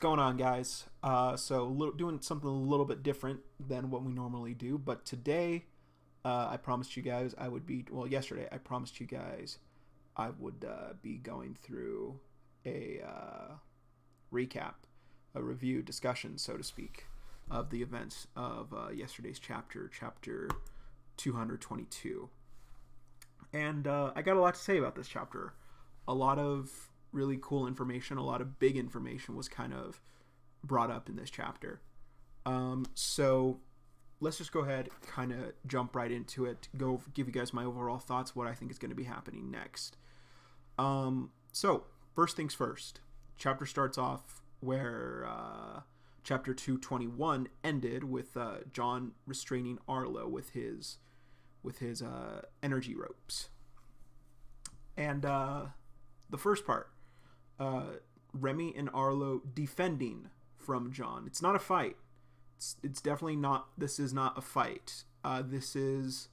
going on, guys? Doing something a little bit different than what we normally do, but today I promised you guys I would be. Well, yesterday I promised you guys I would be going through a recap, a review, discussion, so to speak, of the events of yesterday's chapter 222. And I got a lot to say about this chapter. A lot of really cool information, a lot of big information was kind of brought up in this chapter. So let's just go ahead, kind of jump right into it, go give you guys my overall thoughts, what I think is going to be happening next. So first things first, chapter starts off where chapter 221 ended with John restraining Arlo with his energy ropes. And the first part, Remy and Arlo defending from John. It's not a fight. It's definitely not. This is not a fight. This is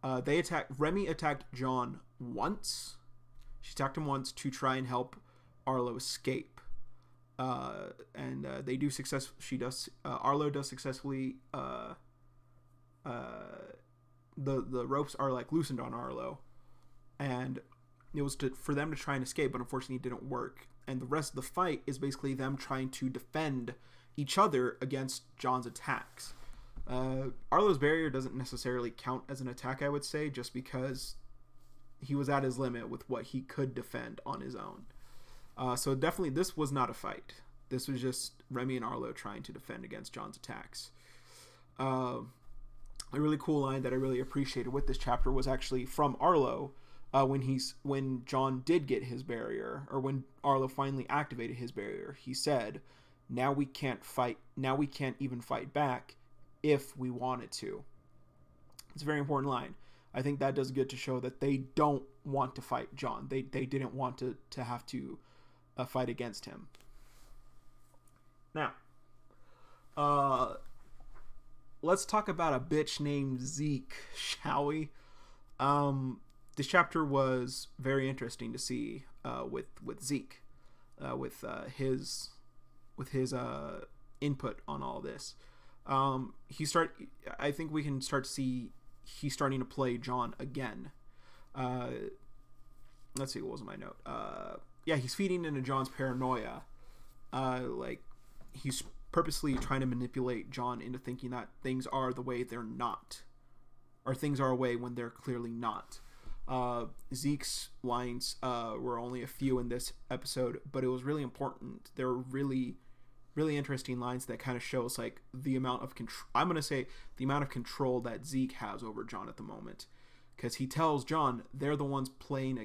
Remy attacked John once. She attacked him once to try and help Arlo escape. And they do success. She does. Arlo does successfully. The ropes are like loosened on Arlo, and it was for them to try and escape, but unfortunately it didn't work. And the rest of the fight is basically them trying to defend each other against John's attacks. Arlo's barrier doesn't necessarily count as an attack, I would say, just because he was at his limit with what he could defend on his own. So definitely this was not a fight. This was just Remy and Arlo trying to defend against John's attacks. A really cool line that I really appreciated with this chapter was actually from Arlo, when John did get his barrier, or when Arlo finally activated his barrier. He said, now we can't fight, now we can't even fight back if we wanted to. It's a very important line. I think that does good to show that they don't want to fight John. They didn't want to have to fight against him. Now, let's talk about a bitch named Zeke, shall we? This chapter was very interesting to see with Zeke, with his input on all this. I think we can start to see he's starting to play John again. Let's see, what was my note? He's feeding into John's paranoia. He's purposely trying to manipulate John into thinking that things are the way they're not, or things are a way when they're clearly not. Zeke's lines were only a few in this episode, but it was really important. There were really, really interesting lines that kind of shows like the amount of control. I'm going to say the amount of control that Zeke has over John at the moment, because he tells John they're the ones plotting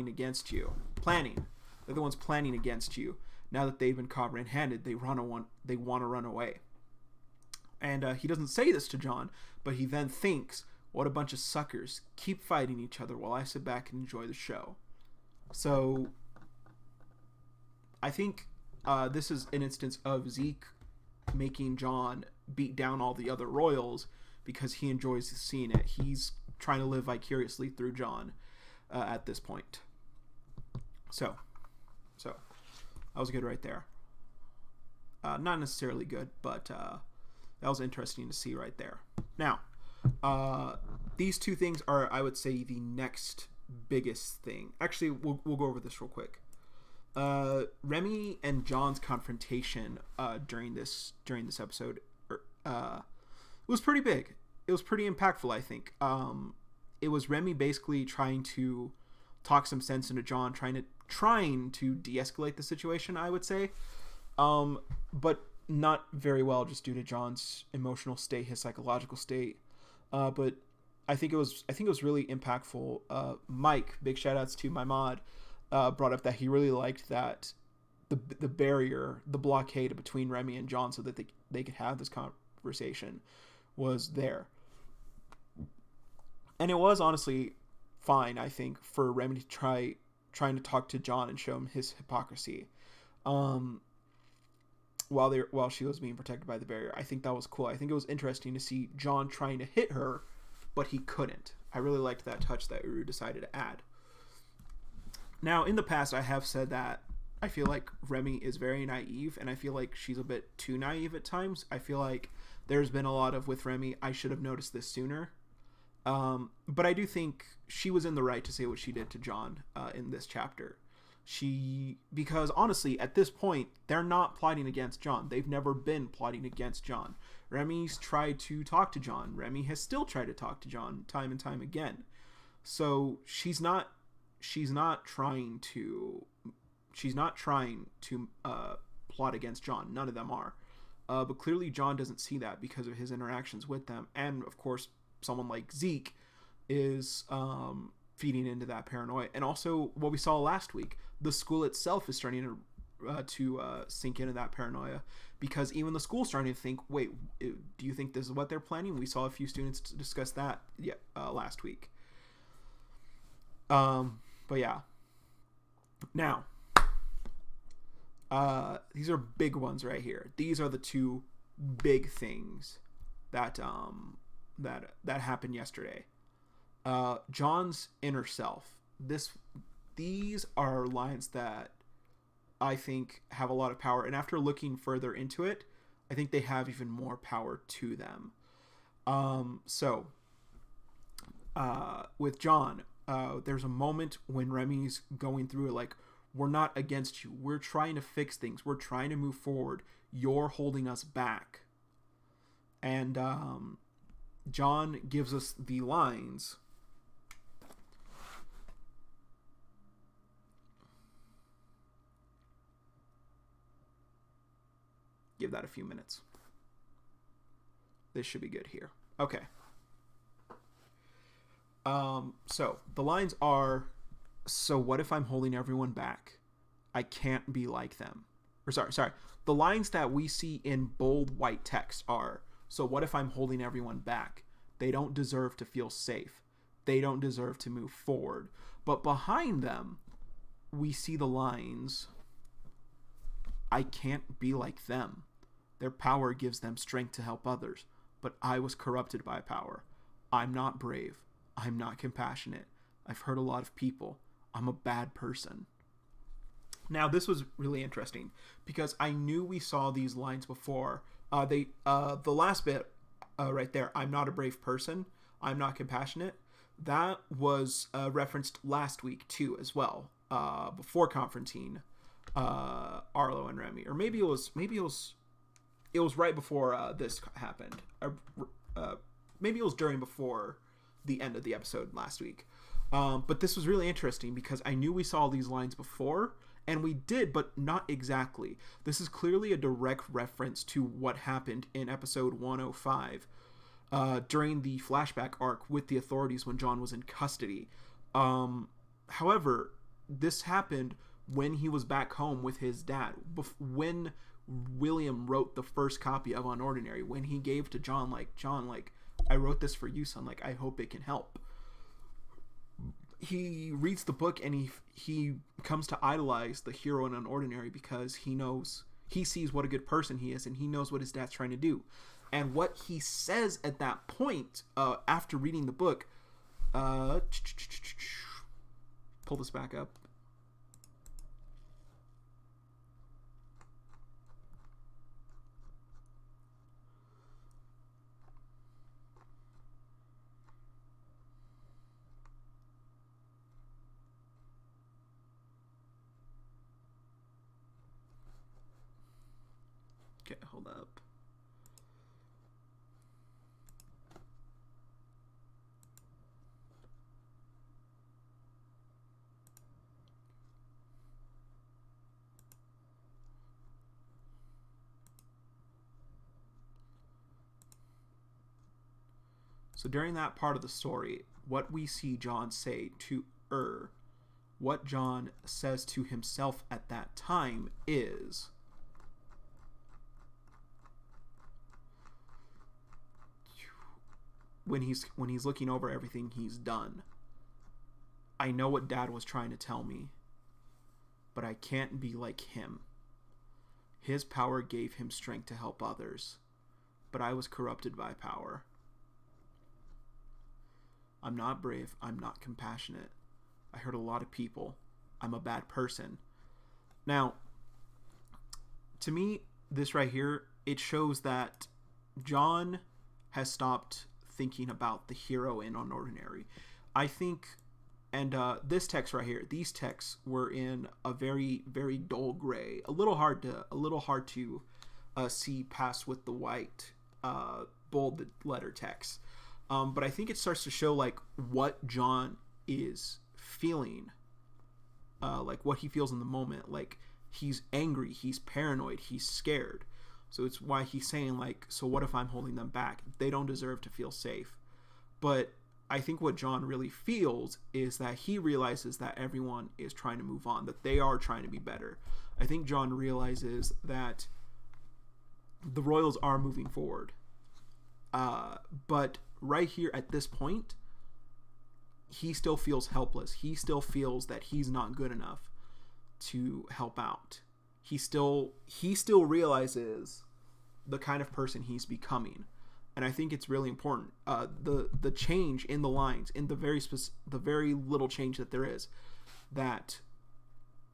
against you, planning. They're the ones planning against you. Now that they've been caught red-handed, they want to run away. And he doesn't say this to John, but he then thinks, what a bunch of suckers. Keep fighting each other while I sit back and enjoy the show. So I think this is an instance of Zeke making John beat down all the other royals because he enjoys seeing it. He's trying to live vicariously through John at this point. So that was good right there. Not necessarily good, but that was interesting to see right there. Now, these two things are, I would say, the next biggest thing. Actually, we'll go over this real quick. Remy and John's confrontation during this episode was pretty big. It was pretty impactful, I think. It was Remy basically trying to talk some sense into John, trying to de-escalate the situation, I would say, but not very well, just due to John's emotional state, his psychological state. But I think it was really impactful. Mike, big shout outs to my mod, brought up that he really liked that the barrier, the blockade between Remy and John, so that they could have this conversation, was there. And it was honestly fine, I think, for Remy to trying to talk to John and show him his hypocrisy, while she was being protected by the barrier. I think that was cool. I think it was interesting to see John trying to hit her, but he couldn't. I really liked that touch that Uru decided to add. Now, in the past, I have said that I feel like Remy is very naive, and I feel like she's a bit too naive at times. I feel like there's been a lot of, with Remy, I should have noticed this sooner. But I do think she was in the right to say what she did to John in this chapter. Because honestly, at this point, they're not plotting against John. They've never been plotting against John. Remy's tried to talk to John. Remy has still tried to talk to John time and time again. So she's not trying to plot against John. None of them are. But clearly John doesn't see that because of his interactions with them. And of course, someone like Zeke is feeding into that paranoia. And also what we saw last week, the school itself is starting to sink into that paranoia, because even the school's starting to think, wait, do you think this is what they're planning? We saw a few students discuss that last week. But yeah. Now, these are big ones right here. These are the two big things that happened yesterday. John's inner self. These are lines that I think have a lot of power, and after looking further into it, I think they have even more power to them. With John, there's a moment when Remy's going through it, like, we're not against you. We're trying to fix things. We're trying to move forward. You're holding us back. And John gives us the lines. Give that a few minutes. This should be good here. Okay. So the lines are, so what if I'm holding everyone back? I can't be like them. Or sorry. The lines that we see in bold white text are, so what if I'm holding everyone back? They don't deserve to feel safe. They don't deserve to move forward. But behind them, we see the lines, I can't be like them. Their power gives them strength to help others, but I was corrupted by power. I'm not brave. I'm not compassionate. I've hurt a lot of people. I'm a bad person. Now, this was really interesting because I knew we saw these lines before. The last bit right there, I'm not a brave person. I'm not compassionate. That was referenced last week too, as well, before confronting Arlo and Remy, or maybe it was right before this happened. Maybe it was before the end of the episode last week. But this was really interesting because I knew we saw these lines before, and we did, but not exactly. This is clearly a direct reference to what happened in episode 105 during the flashback arc with the authorities when John was in custody. However, this happened when he was back home with his dad, when William wrote the first copy of UnOrdinary, when he gave to John, I wrote this for you, son, I hope it can help. He reads the book and he comes to idolize the hero in UnOrdinary because he sees what a good person he is, and he knows what his dad's trying to do. And what he says at that point, after reading the book, pull this back up. Okay, hold up. So during that part of the story, what we see John say to what John says to himself at that time is, when he's looking over everything he's done, I know what Dad was trying to tell me, but I can't be like him. His power gave him strength to help others, but I was corrupted by power. I'm not brave. I'm not compassionate. I hurt a lot of people. I'm a bad person. Now, to me, this right here, it shows that John has stopped thinking about the hero in Unordinary. I think, and this text right here, these texts were in a very, very dull gray, a little hard to see past with the white bold letter text. But I think it starts to show like what John is feeling, like what he feels in the moment. Like he's angry, he's paranoid, he's scared. So it's why he's saying like, so what if I'm holding them back? They don't deserve to feel safe. But I think what John really feels is that he realizes that everyone is trying to move on, that they are trying to be better. I think John realizes that the Royals are moving forward. But right here at this point, he still feels helpless. He still feels that he's not good enough to help out. He still realizes the kind of person he's becoming. And I think it's really important. The change in the lines, in the very little change that there is, that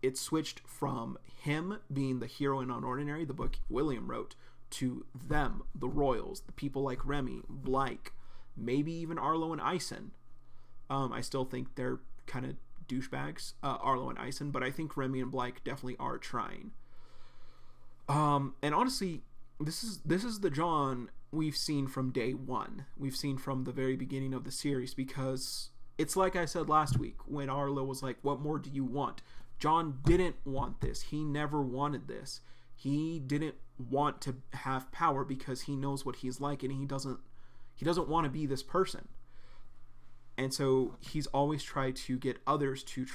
it switched from him being the hero in Unordinary, the book William wrote, to them, the Royals, the people like Remy, Blake, maybe even Arlo and Ison. I still think they're kind of douchebags, Arlo and Ison, but I think Remy and Blake definitely are trying. And honestly, this is the John we've seen from day one. We've seen from the very beginning of the series, because it's like I said last week when Arlo was like, what more do you want? John didn't want this. He never wanted this. He didn't want to have power because he knows what he's like, and he doesn't want to be this person. And so he's always tried to get others to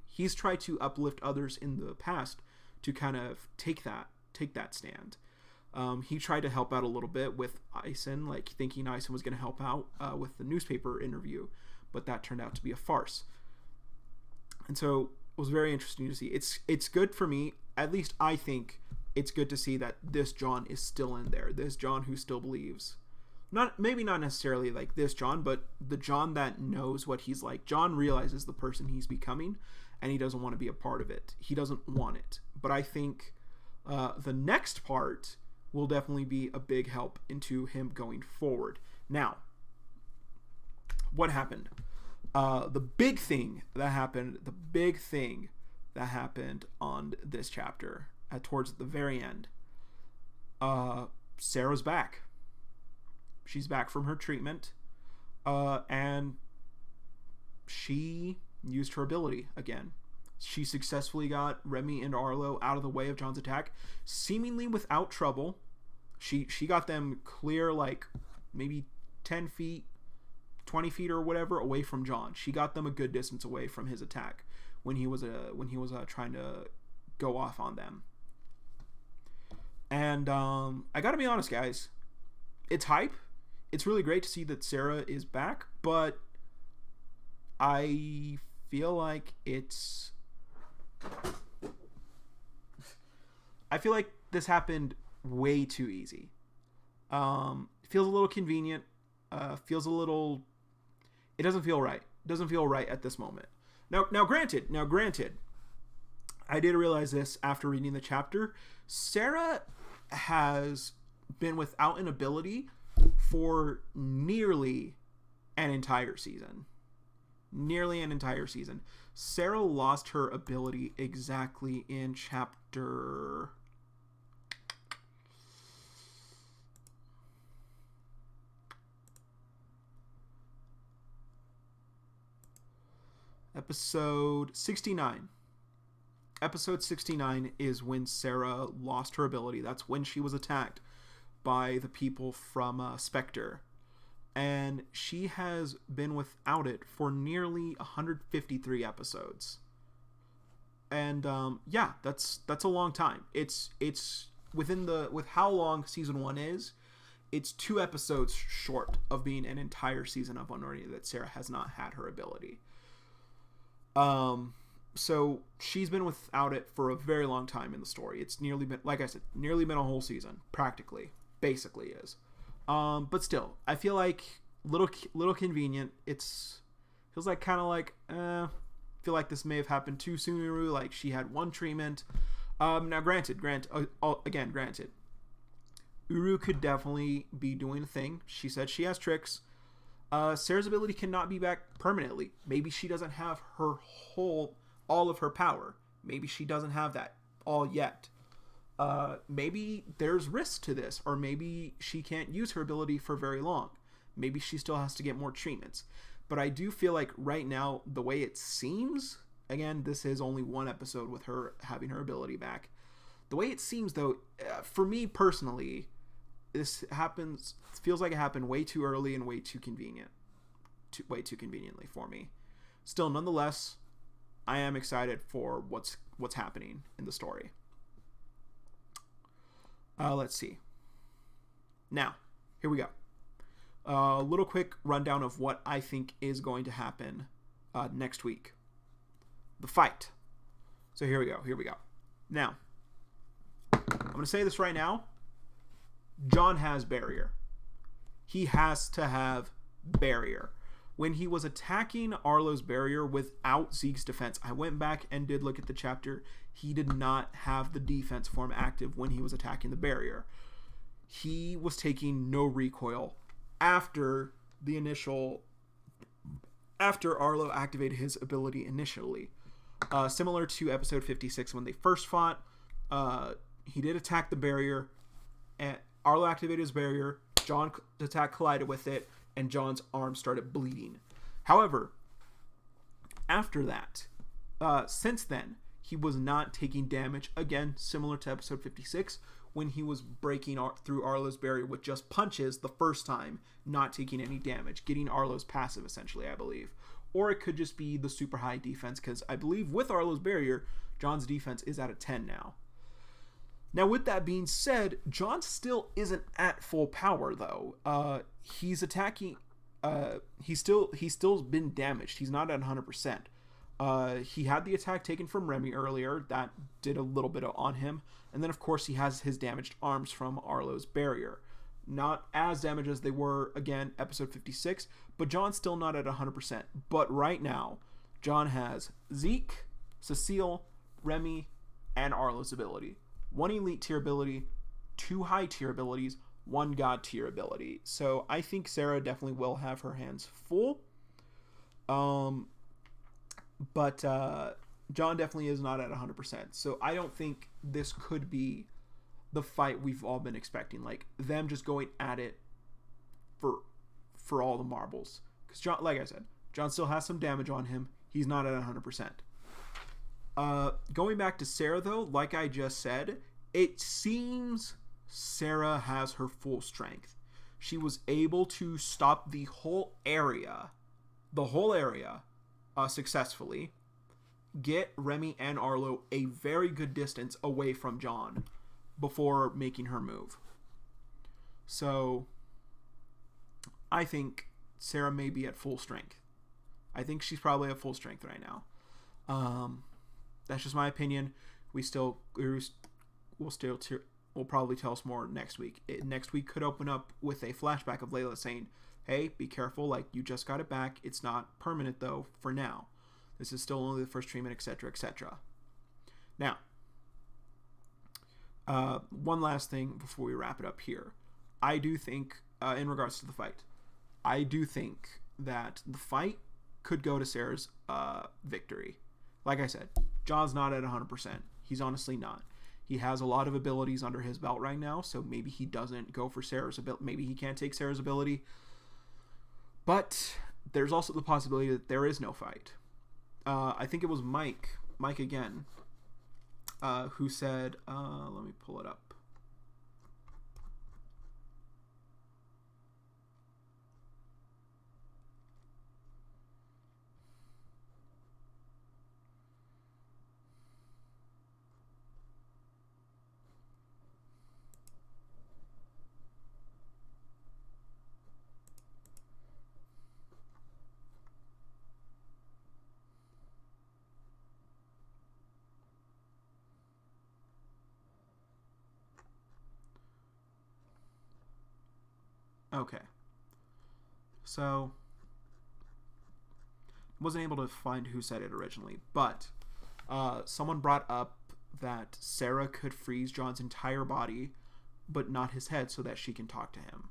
he's tried to uplift others in the past to kind of take that stand. He tried to help out a little bit with Ison, like thinking Ison was going to help out with the newspaper interview, but that turned out to be a farce. And so it was very interesting to see. It's good for me, at least I think it's good to see that this John is still in there. This John who still believes. Maybe not necessarily like this John, but the John that knows what he's like. John realizes the person he's becoming, and he doesn't want to be a part of it. He doesn't want it. But I think the next part will definitely be a big help into him going forward. Now, what happened? The big thing that happened on this chapter, towards the very end, Sarah's back. She's back from her treatment, and she used her ability again. She successfully got Remy and Arlo out of the way of John's attack, seemingly without trouble. She got them clear, like maybe 10 feet, 20 feet or whatever away from John. She got them a good distance away from his attack when he was trying to go off on them. And I gotta be honest, guys, it's hype. It's really great to see that Sarah is back, but I feel like this happened way too easy. Feels a little convenient. It doesn't feel right. It doesn't feel right at this moment. Now granted, I did realize this after reading the chapter. Sarah has been without an ability for nearly an entire season. Sarah lost her ability exactly in chapter... Episode 69. Episode 69 is when Sarah lost her ability. That's when she was attacked by the people from Spectre. And she has been without it for nearly 153 episodes. And yeah, that's a long time. It's with how long season 1 is, it's 2 episodes short of being an entire season of Unordinary that Sarah has not had her ability. So she's been without it for a very long time in the story. It's nearly been, like I said, nearly been a whole season, basically is. But still, I feel like little convenient. Feels like kind of like, feel like this may have happened too soon. Like she had one treatment, Now, granted, Uru could definitely be doing a thing. She said she has tricks. Sarah's ability cannot be back permanently. Maybe she doesn't have all of her power. Maybe she doesn't have that all yet. Maybe there's risk to this, or maybe she can't use her ability for very long. Maybe she still has to get more treatments. But I do feel like right now, the way it seems, again, this is only one episode with her having her ability back. The way it seems, though, for me personally, feels like it happened way too early and way too conveniently for me. Still, nonetheless, I am excited for what's happening in the story. Let's see. Now, here we go. A little quick rundown of what I think is going to happen next week. The fight. So here we go. Now, I'm going to say this right now. John has barrier. He has to have barrier. When he was attacking Arlo's barrier without Zeke's defense, I went back and did look at the chapter. He did not have the defense form active when he was attacking the barrier. He was taking no recoil after Arlo activated his ability initially. Similar to episode 56 when they first fought, he did attack the barrier, and Arlo activated his barrier. John's attack collided with it, and John's arm started bleeding. However, after that, since then, he was not taking damage. Again, similar to episode 56, when he was breaking through Arlo's barrier with just punches the first time, not taking any damage, getting Arlo's passive, essentially, I believe. Or it could just be the super high defense, because I believe with Arlo's barrier, John's defense is at a 10 now. Now, with that being said, John still isn't at full power, though. He's attacking. He's still been damaged. He's not at 100%. He had the attack taken from Remy earlier. That did a little bit on him. And then, of course, he has his damaged arms from Arlo's barrier. Not as damaged as they were, again, episode 56. But John's still not at 100%. But right now, John has Zeke, Cecile, Remy, and Arlo's ability. 1 elite tier ability, 2 high tier abilities, 1 god tier ability. So I think Sarah definitely will have her hands full. But John definitely is not at 100%. So I don't think this could be the fight we've all been expecting. Like them just going at it for all the marbles. Because John, like I said, John still has some damage on him. He's not at 100%. Going back to Sarah, though, like I just said, it seems Sarah has her full strength. She was able to stop the whole area, successfully, get Remy and Arlo a very good distance away from John before making her move. So, I think Sarah may be at full strength. I think she's probably at full strength right now. That's just my opinion. Will probably tell us more next week. Next week could open up with a flashback of Layla saying, "Hey, be careful. Like you just got it back. It's not permanent though. For now, this is still only the first treatment, etc., etc." Now, one last thing before we wrap it up here. I do think, in regards to the fight, I do think that the fight could go to Sarah's victory. Like I said, John's not at 100%. He's honestly not. He has a lot of abilities under his belt right now, so maybe he doesn't go for Sarah's ability. Maybe he can't take Sarah's ability. But there's also the possibility that there is no fight. I think it was Mike again, who said, let me pull it up. Okay. So, wasn't able to find who said it originally, but someone brought up that Sarah could freeze John's entire body, but not his head, so that she can talk to him.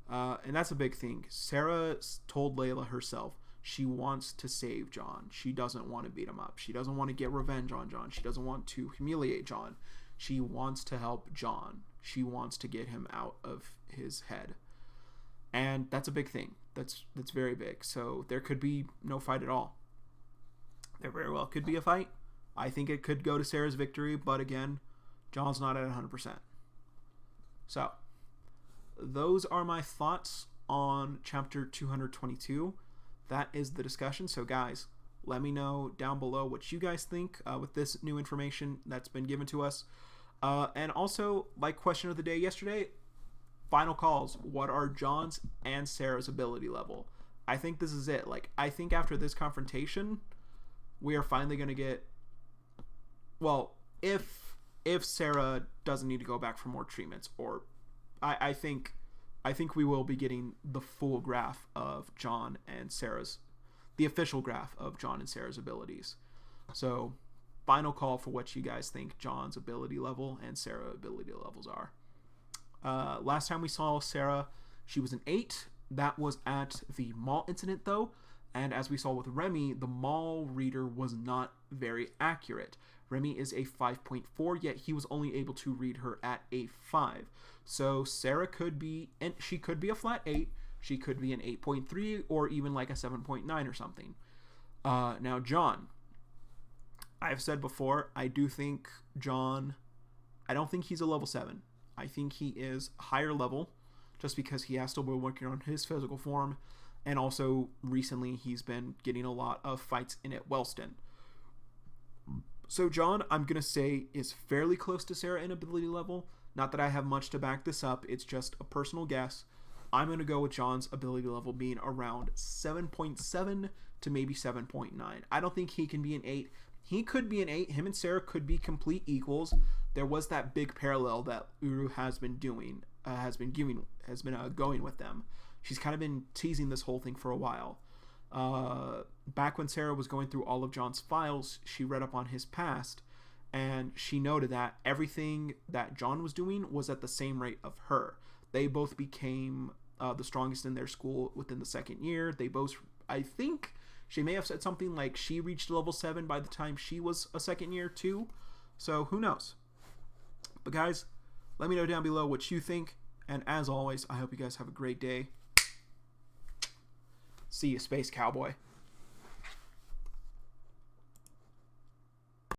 And that's a big thing. Sarah told Layla herself she wants to save John. She doesn't want to beat him up. She doesn't want to get revenge on John. She doesn't want to humiliate John. She wants to help John. She wants to get him out of his head. And that's a big thing. That's very big. So there could be no fight at all. There very well could be a fight. I think it could go to Sarah's victory, but again, John's not at 100%. So, those are my thoughts on chapter 222. That is the discussion. So guys, let me know down below what you guys think with this new information that's been given to us. And also, like question of the day yesterday, final calls. What are John's and Sarah's ability level? I think this is it. Like, I think after this confrontation, we are finally going to get... Well, if Sarah doesn't need to go back for more treatments, or I think we will be getting the full graph of John and Sarah's, the official graph of John and Sarah's abilities. So, final call for what you guys think John's ability level and Sarah's ability levels are. Last time we saw Sarah, she was an 8. That was at the mall incident, though. And as we saw with Remy, the mall reader was not very accurate. Remy is a 5.4, yet he was only able to read her at a 5. So Sarah could be, and she could be a flat 8. She could be an 8.3 or even like a 7.9 or something. Now, John. I've said before, I do think John, I don't think he's a level 7. I think he is higher level just because he has to be working on his physical form. And also, recently, he's been getting a lot of fights in at Wellston. So, John, I'm going to say, is fairly close to Sarah in ability level. Not that I have much to back this up. It's just a personal guess. I'm going to go with John's ability level being around 7.7 to maybe 7.9. I don't think he can be an 8. He could be an 8. Him and Sarah could be complete equals. There was that big parallel that Uru has been doing, going with them. She's kind of been teasing this whole thing for a while. Back when Sarah was going through all of John's files, she read up on his past, and she noted that everything that John was doing was at the same rate of her. They both became the strongest in their school within the second year. They both, I think, she may have said something like she reached level 7 by the time she was a second year too. So who knows? But guys, let me know down below what you think. And as always, I hope you guys have a great day. See you, Space Cowboy.